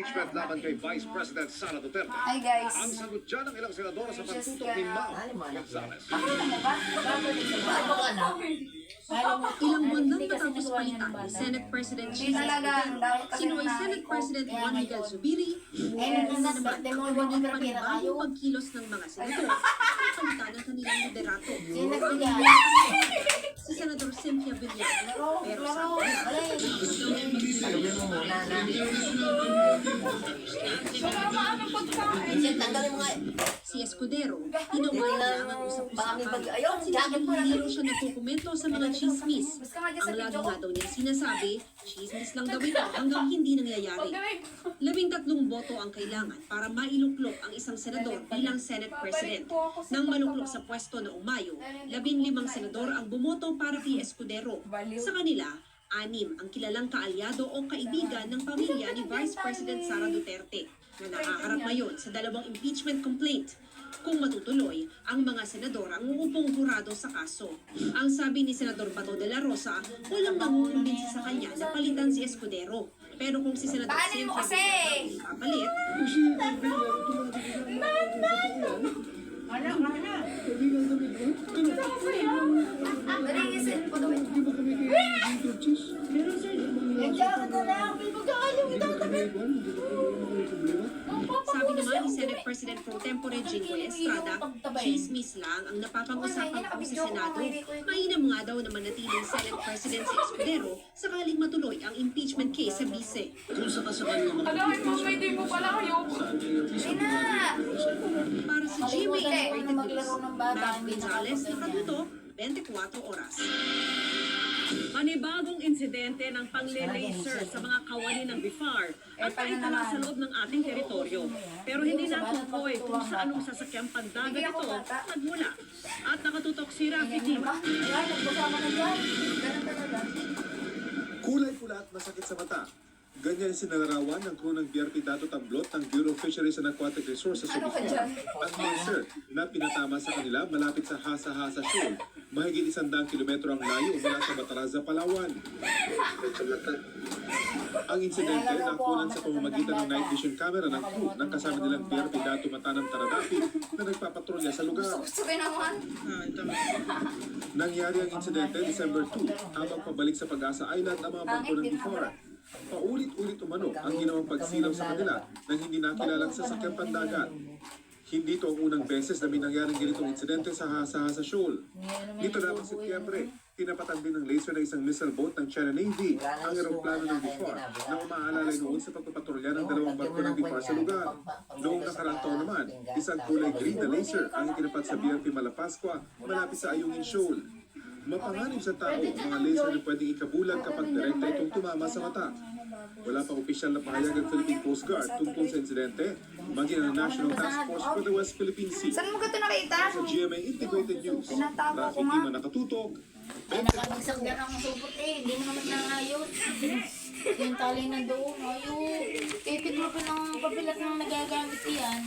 Impeachment laban kay Vice President Sara Duterte. Hi guys. Ang sagot dyan ng ilang senadora sa pagtutok ni Mau Gonzales. Ilang buwan nang matapos palitan ni Senate President Cheese Escudero, sinuway Senate President Juan Miguel Zubiri, na naman kawalan ng panibagong pagkilos ng mga senador at palitan ng kanilang liderato. Si Senador Cynthia Villar, pero sa si Escudero, tinawag lang ang usap-usapan. Sinabing hindi raw siya nagkukomento sa mga chismis. Ang lagi nga daw niya sinasabi, chismis lang daw ito hanggang hindi nangyayari. 13 boto ang kailangan para mailuklok ang isang senador bilang Senate President. Nang maluklok sa pwesto na umayo, 15 senador ang bumoto para kay Escudero. Sa kanila, 6 ang kilalang kaalyado o kaibigan ng pamilya ni Vice President Sara Duterte na nakaharap ngayon sa 2 impeachment complaint. Kung matutuloy, ang mga senador ang uupong hurado sa kaso. Ang sabi ni Senador Bato de la Rosa, walang nangungumbinsi sa kanya na palitan si Escudero. Pero kung si Senador Cynthia papalit, sabi naman ni Senate President Pro Tempore Jinggoy Estrada, chismis lang ang napapag-usapan po sa Senado. Mainam nga daw na manatiling Senate President si Escudero sakaling matuloy ang impeachment case sa Bise. Para sa GMA Integrated News, Matt Gonzales, nakatutok, 24 oras. Panibagong insidente ng pangle-laser sa mga kawani ng BIFAR at paitala sa loob ng ating teritoryo. Pero hindi natukoy kung saan ang sasakyang pandagat ito nagmula. At nakatutok si Rafi Tima. Kulay pula at masakit sa mata. Ganyan sinalarawan ng crew ng BRP Dato Tamblot ng Bureau of Fisheries and Aquatic Resources sa BIFAR. Ang laser na pinatama sa kanila malapit sa Hasa-Hasa Shoal. Mahigit 100 kilometro ang layo mula sa Bataraza, Palawan. Ang insidente nakunan sa pamamagitan ng night vision camera ng crew ng kasama nilang BRP Dato Matanam Taradapi na nagpapatrolya sa lugar. Nangyari ang insidente December 2 habang pabalik sa Pag-asa Island ang mga bangko ng BIFAR. Paulit-ulit umano ang ginawang pagsilaw sa kanila ng hindi nakilalang sasakyang pandagat. Hindi ito ang unang beses na may nangyaring ganitong insidente sa Hasa-Hasa Shoal. Dito lamang Setyembre, tinapatan din ng laser na isang missile boat ng China Navy ang eroplano ng BIFAR na umaalalay noon sa pagpapatrolya ng 2 barko ng BIFAR sa lugar. Noong nakaraang taon naman, isang kulay green na laser ang itinapat sa BRP Malapascua malapit sa Ayungin Shoal. Mapanganib sa tao ang mga laser na pwedeng ikabulag kapag direkta itong tumama sa mata. Wala pang opisyal na pahayag ng Philippine Coast Guard tungkol sa insidente, maging ang National Task Force for the West Philippine Sea. Saan mo ka ito nakita? Sa GMA Integrated News, Rafi Tima nakatutok. Ay, nakabagsak na ng supot hindi mo naman naayos. Yung tali na doon, ayun. Ipit mo pa ng pabilat ng nagagamit yan.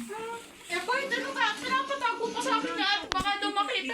Eh, boy, ano ka? Pinapatago pa sa akin na baka daw makita